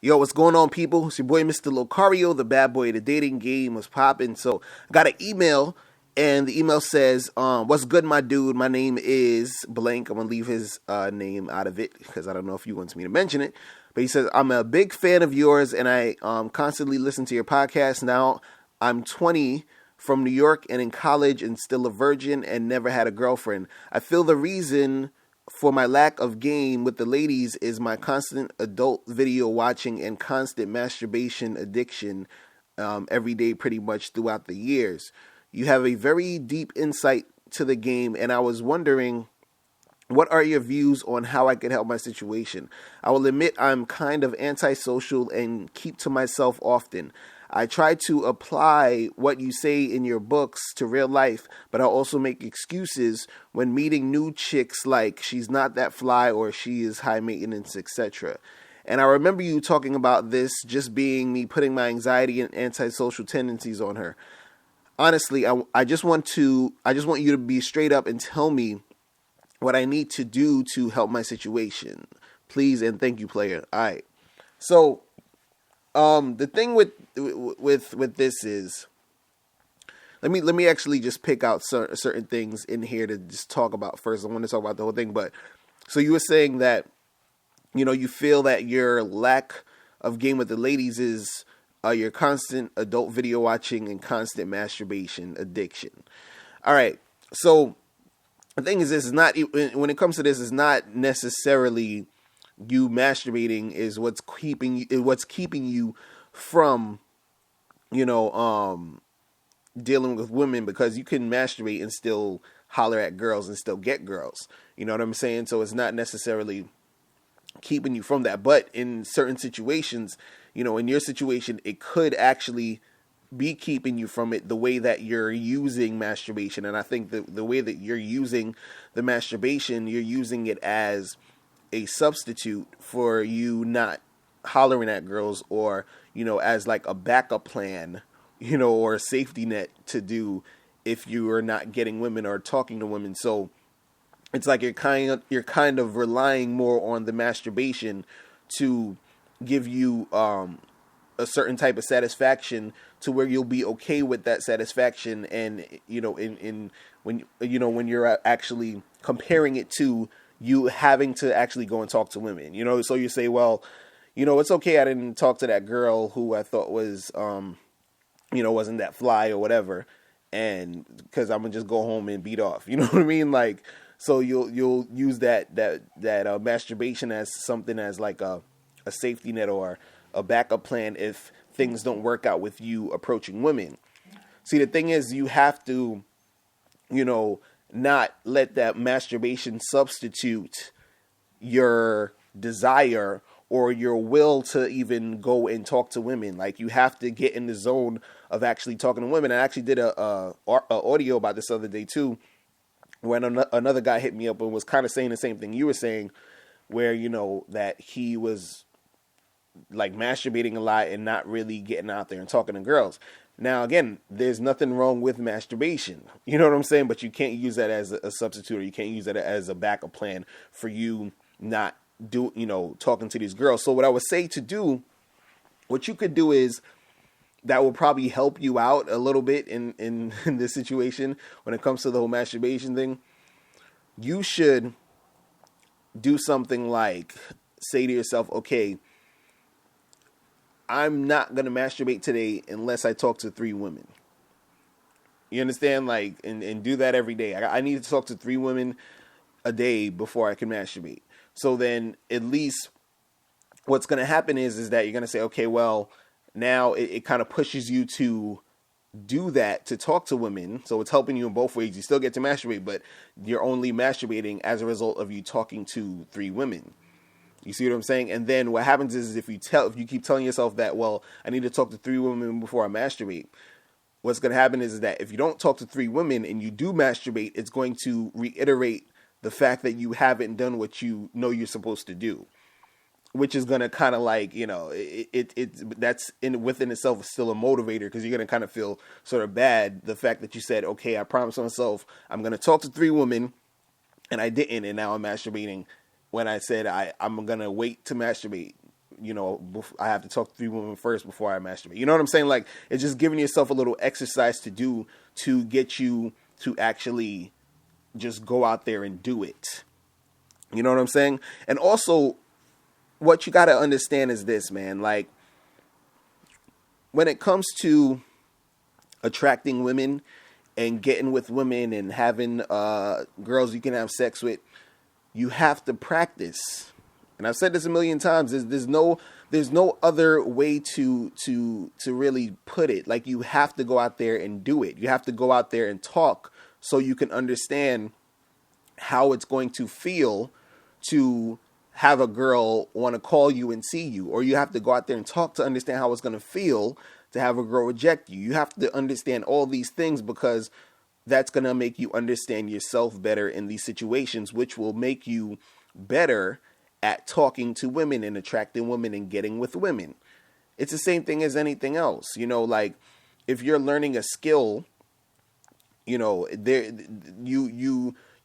Yo, what's going on, people? It's your boy, Mr. Locario, the bad boy of the dating game was popping. So, I got an email, and the email says, what's good, my dude? My name is blank. I'm going to leave his name out of it because I don't know if he wants me to mention it. But he says, I'm a big fan of yours, and I constantly listen to your podcast. Now, I'm 20 from New York and in college and still a virgin and never had a girlfriend. I feel the reason for my lack of game with the ladies is my constant adult video watching and constant masturbation addiction every day pretty much throughout the years. You have a very deep insight to the game, and I was wondering, what are your views on how I could help my situation? I will admit I'm kind of antisocial and keep to myself often. I try to apply what you say in your books to real life, but I also make excuses when meeting new chicks like she's not that fly or she is high maintenance, etc. And I remember you talking about this just being me putting my anxiety and antisocial tendencies on her. Honestly, I just want you to be straight up and tell me what I need to do to help my situation. Please and thank you, player. All right. So, the thing with this is, let me actually just pick out certain things in here to just talk about first. I want to talk about the whole thing, but so you were saying that, you feel that your lack of game with the ladies is your constant adult video watching and constant masturbation addiction. All right. So the thing is, this is not, when it comes to this, it's not necessarily you masturbating is what's keeping you from, dealing with women, because you can masturbate and still holler at girls and still get girls. You know what I'm saying? So it's not necessarily keeping you from that. But in certain situations, in your situation, it could actually be keeping you from it, the way that you're using masturbation. And I think the way that you're using the masturbation, you're using it as a substitute for you not hollering at girls, or, as like a backup plan, or a safety net to do if you are not getting women or talking to women. So it's like you're kind of relying more on the masturbation to give you a certain type of satisfaction, to where you'll be okay with that satisfaction. And when you're actually comparing it to you having to actually go and talk to women, so you say, well, it's okay, I didn't talk to that girl who I thought was wasn't that fly or whatever, and because I'm gonna just go home and beat off, you know what I mean? Like, so you'll use that masturbation as something, as like a safety net or a backup plan if things don't work out with you approaching women. See, the thing is, you have to, not let that masturbation substitute your desire or your will to even go and talk to women. Like, you have to get in the zone of actually talking to women. I actually did a audio about this other day too, when another guy hit me up and was kind of saying the same thing you were saying, where, that he was like masturbating a lot and not really getting out there and talking to girls. Now, again, there's nothing wrong with masturbation. You know what I'm saying? But you can't use that as a substitute, or you can't use that as a backup plan for you not talking to these girls. So what I would say to do, what you could do is, that will probably help you out a little bit in this situation when it comes to the whole masturbation thing. You should do something like say to yourself, okay, I'm not going to masturbate today unless I talk to 3 women. You understand? Like, and do that every day. I need to talk to 3 women a day before I can masturbate. So then at least what's going to happen is that you're going to say, okay, well, now it kind of pushes you to do that, to talk to women. So it's helping you in both ways. You still get to masturbate, but you're only masturbating as a result of you talking to 3 women. You see what I'm saying? And then what happens is, if you keep telling yourself that, well, I need to talk to 3 women before I masturbate, what's going to happen is that if you don't talk to 3 women and you do masturbate, it's going to reiterate the fact that you haven't done what you know you're supposed to do, which is going to kind of like, that's within itself still a motivator, because you're going to kind of feel sort of bad, the fact that you said, okay, I promised myself I'm going to talk to 3 women and I didn't, and now I'm masturbating when I said I'm going to wait to masturbate. I have to talk to 3 women first before I masturbate. You know what I'm saying? Like, it's just giving yourself a little exercise to do to get you to actually just go out there and do it. You know what I'm saying? And also, what you got to understand is this, man. Like, when it comes to attracting women and getting with women and having girls you can have sex with, you have to practice. And I've said this a million times. There's no other way to really put it. Like, you have to go out there and do it. You have to go out there and talk so you can understand how it's going to feel to have a girl want to call you and see you. Or you have to go out there and talk to understand how it's going to feel to have a girl reject you. You have to understand all these things, because that's going to make you understand yourself better in these situations, which will make you better at talking to women and attracting women and getting with women. It's the same thing as anything else. Like, if you're learning a skill, there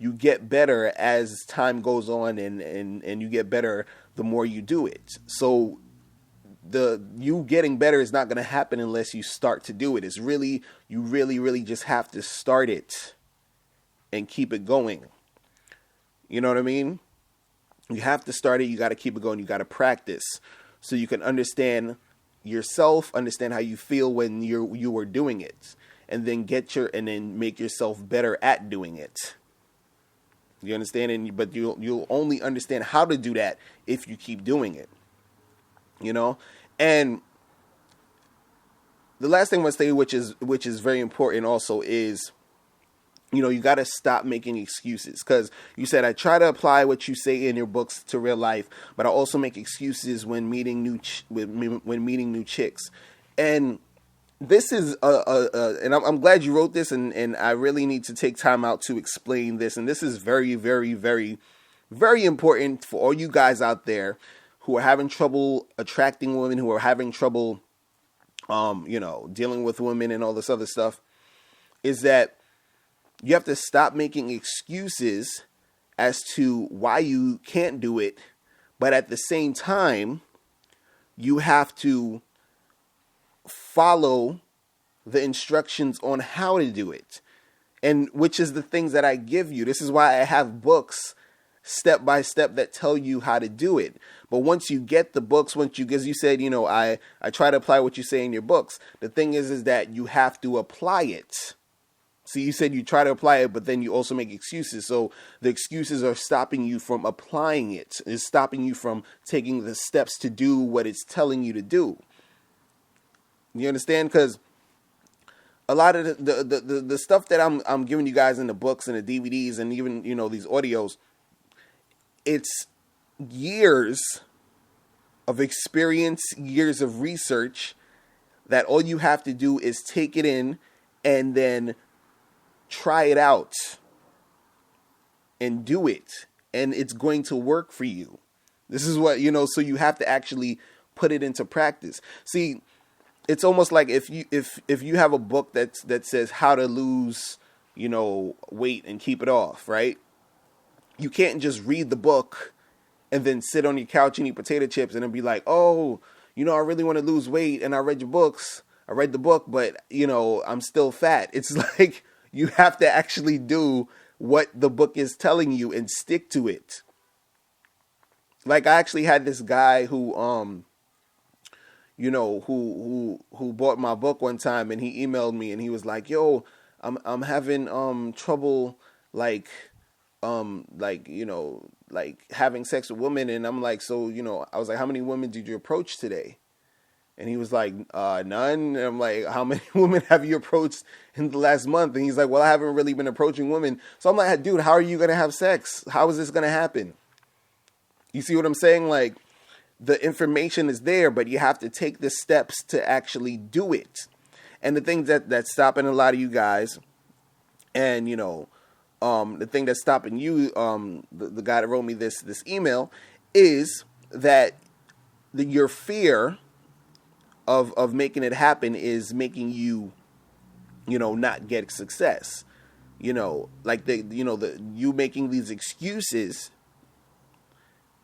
you get better as time goes on, and you get better the more you do it. So you getting better is not going to happen unless you start to do it. You really just have to start it and keep it going. You know what I mean? You have to start it. You got to keep it going. You got to practice so you can understand yourself, understand how you feel when you were doing it, and then make yourself better at doing it. You understand? But you'll only understand how to do that if you keep doing it. And the last thing I want to say, which is very important also, is you got to stop making excuses, because you said, I try to apply what you say in your books to real life, but I also make excuses when meeting new chicks. And this is and I'm glad you wrote this, and I really need to take time out to explain this. And this is very, very, very, very important for all you guys out there who are having trouble attracting women, who are having trouble, dealing with women and all this other stuff, is that you have to stop making excuses as to why you can't do it. But at the same time, you have to follow the instructions on how to do it. And which is the things that I give you. This is why I have books step by step that tell you how to do it. But once you get the books, as you said, I try to apply what you say in your books. The thing is that you have to apply it. So you said you try to apply it, but then you also make excuses. So the excuses are stopping you from applying it. It's stopping you from taking the steps to do what it's telling you to do. You understand? Because a lot of the stuff that I'm giving you guys in the books and the DVDs and even, these audios, it's years of experience, years of research, that all you have to do is take it in and then try it out and do it, and it's going to work for you. This is what, so you have to actually put it into practice. See, it's almost like if you have a book that says how to lose, weight and keep it off, right? You can't just read the book and then sit on your couch and eat potato chips and then be like, oh, I really want to lose weight, and I read the book, but I'm still fat. It's like, you have to actually do what the book is telling you and stick to it. Like, I actually had this guy who bought my book one time, and he emailed me and he was like, yo, I'm having trouble having sex with women. And I'm like, so, I was like, how many women did you approach today? And he was like, none. And I'm like, how many women have you approached in the last month? And he's like, well, I haven't really been approaching women. So I'm like, dude, how are you going to have sex? How is this going to happen? You see what I'm saying? Like, the information is there, but you have to take the steps to actually do it. And the thing that's stopping a lot of you guys, and, the thing that's stopping you, the guy that wrote me this email, is that your fear of making it happen is making you, not get success. Like you making these excuses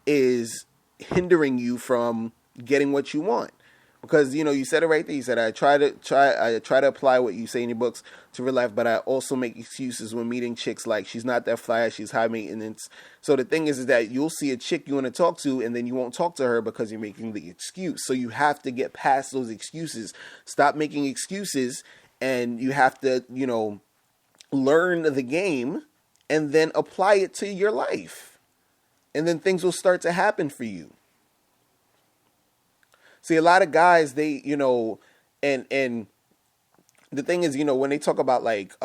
is hindering you from getting what you want. Because you said it right there. You said I try to apply what you say in your books to real life, but I also make excuses when meeting chicks like she's not that fly, she's high maintenance. So the thing is that you'll see a chick you want to talk to, and then you won't talk to her because you're making the excuse. So you have to get past those excuses. Stop making excuses, and you have to learn the game, and then apply it to your life, and then things will start to happen for you. See, a lot of guys, they, and the thing is, when they talk about like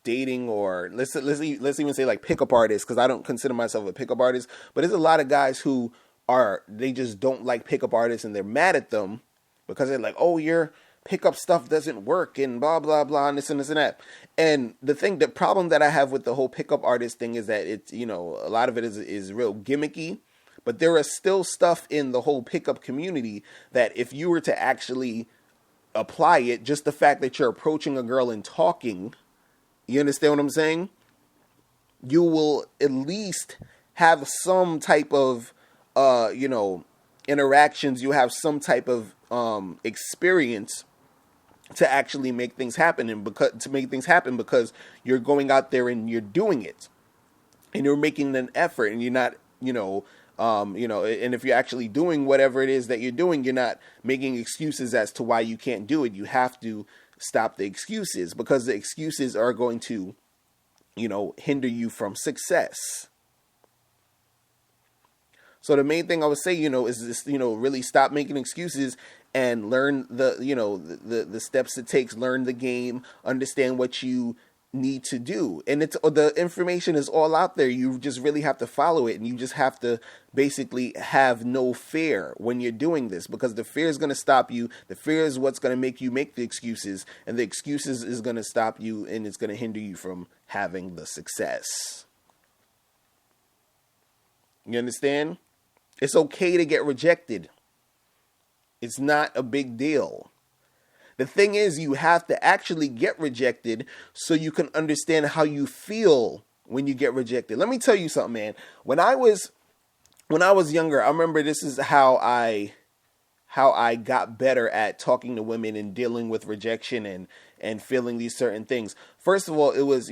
dating, or let's even say like pickup artists, because I don't consider myself a pickup artist, but there's a lot of guys who they just don't like pickup artists, and they're mad at them because they're like, oh, your pickup stuff doesn't work, and blah blah blah, and this and this and that. And the problem that I have with the whole pickup artist thing is that it's a lot of it is real gimmicky. But there is still stuff in the whole pickup community that if you were to actually apply it, just the fact that you're approaching a girl and talking, you understand what I'm saying? You will at least have some type of, interactions. You have some type of experience to actually make things happen, because you're going out there and you're doing it, and you're making an effort, and you're not, and if you're actually doing whatever it is that you're doing, you're not making excuses as to why you can't do it. You have to stop the excuses, because the excuses are going to, hinder you from success. So the main thing I would say, is this, really stop making excuses and learn the steps it takes, learn the game, understand what you need to do. And the information is all out there. You just really have to follow it, and you just have to basically have no fear when you're doing this, because the fear is going to stop you. The fear is what's going to make you make the excuses, and the excuses is going to stop you, and it's going to hinder you from having the success. You understand? It's okay to get rejected. It's not a big deal. The thing is, you have to actually get rejected so you can understand how you feel when you get rejected. Let me tell you something, man. When I was younger, I remember this is how I got better at talking to women and dealing with rejection and feeling these certain things. First of all, it was,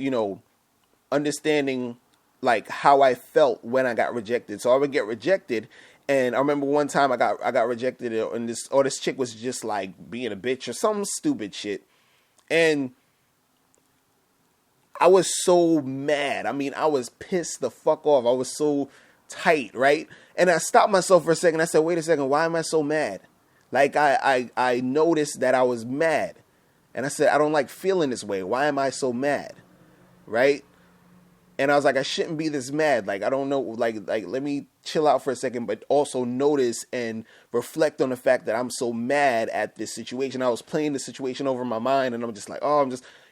understanding like how I felt when I got rejected. So I would get rejected. And I remember one time I got rejected, and this chick was just like being a bitch or some stupid shit. And I was so mad. I mean, I was pissed the fuck off. I was so tight, right? And I stopped myself for a second. I said, wait a second, why am I so mad? Like I noticed that I was mad. And I said, I don't like feeling this way. Why am I so mad? Right? And I was like, I shouldn't be this mad. Like, I don't know, like let me chill out for a second, but also notice and reflect on the fact that I'm so mad at this situation. I was playing the situation over in my mind, and I'm just like, I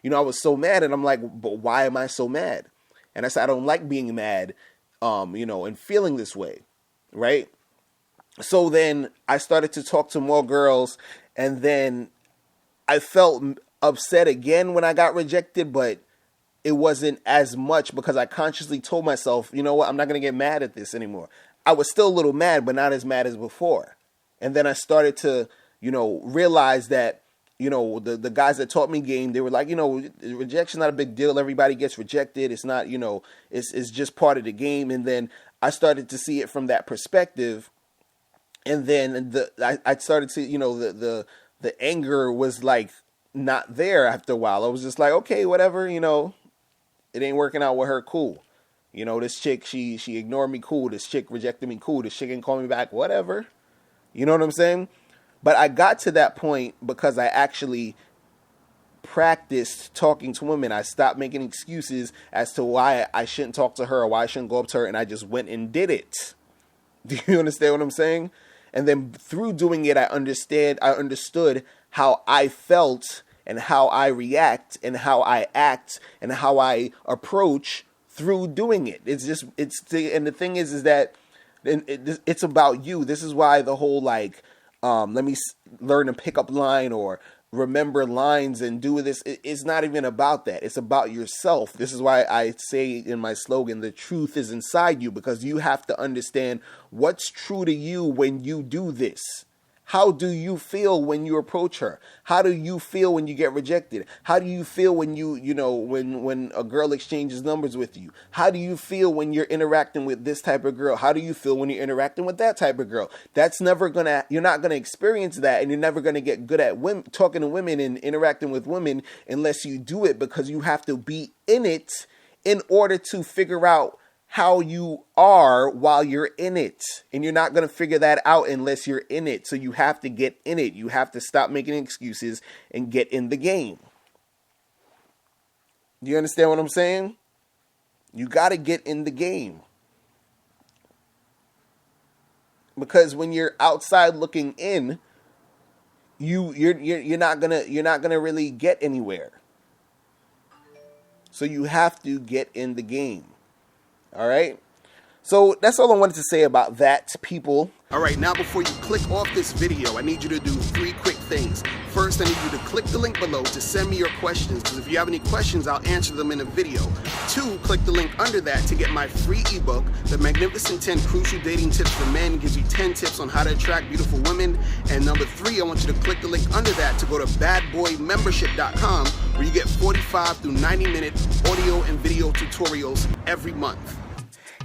was so mad, and I'm like, but why am I so mad? And I said, I don't like being mad, and feeling this way, right? So then I started to talk to more girls, and then I felt upset again when I got rejected, but it wasn't as much because I consciously told myself, you know what, I'm not going to get mad at this anymore. I was still a little mad, but not as mad as before. And then I started to, realize that, the guys that taught me game, they were like, rejection's not a big deal. Everybody gets rejected. It's not, it's just part of the game. And then I started to see it from that perspective. And then I started to, the anger was like not there after a while. I was just like, okay, whatever, it ain't working out with her, cool. This chick, she ignored me, cool. This chick rejected me, cool. This chick didn't call me back, whatever. You know what I'm saying? But I got to that point because I actually practiced talking to women. I stopped making excuses as to why I shouldn't talk to her or why I shouldn't go up to her, and I just went and did it. Do you understand what I'm saying? And then through doing it, I understood how I felt and how I react and how I act and how I approach through doing it. And the thing is that it's about you. This is why the whole let me learn a pickup line or remember lines and do this. It's not even about that. It's about yourself. This is why I say in my slogan, the truth is inside you, because you have to understand what's true to you when you do this. How do you feel when you approach her? How do you feel when you get rejected? How do you feel when when a girl exchanges numbers with you? How do you feel when you're interacting with this type of girl? How do you feel when you're interacting with that type of girl? You're not gonna experience that, and you're never gonna get good at talking to women and interacting with women unless you do it, because you have to be in it in order to figure out how you are while you're in it. And you're not going to figure that out unless you're in it. So you have to get in it. You have to stop making excuses and get in the game. Do you understand what I'm saying? You got to get in the game. Because when you're outside looking in, you're not gonna really get anywhere. So you have to get in the game. All right. So that's all I wanted to say about that, people. All right, now before you click off this video, I need you to do 3 quick things. First, I need you to click the link below to send me your questions, because if you have any questions, I'll answer them in a video. 2, click the link under that to get my free ebook, The Magnificent 10 Crucial Dating Tips for Men. Gives you 10 tips on how to attract beautiful women. And number 3, I want you to click the link under that to go to badboymembership.com, where you get 45 through 90-minute audio and video tutorials every month.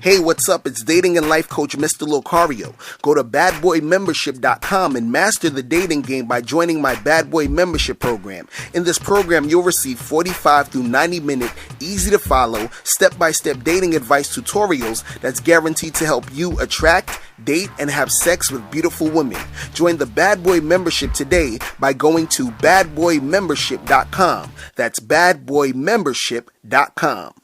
Hey, what's up? It's dating and life coach Mr. Locario. Go to badboymembership.com and master the dating game by joining my Bad Boy Membership program. In this program, you'll receive 45 through 90-minute, easy-to-follow, step-by-step dating advice tutorials that's guaranteed to help you attract, date, and have sex with beautiful women. Join the Bad Boy Membership today by going to badboymembership.com. That's badboymembership.com.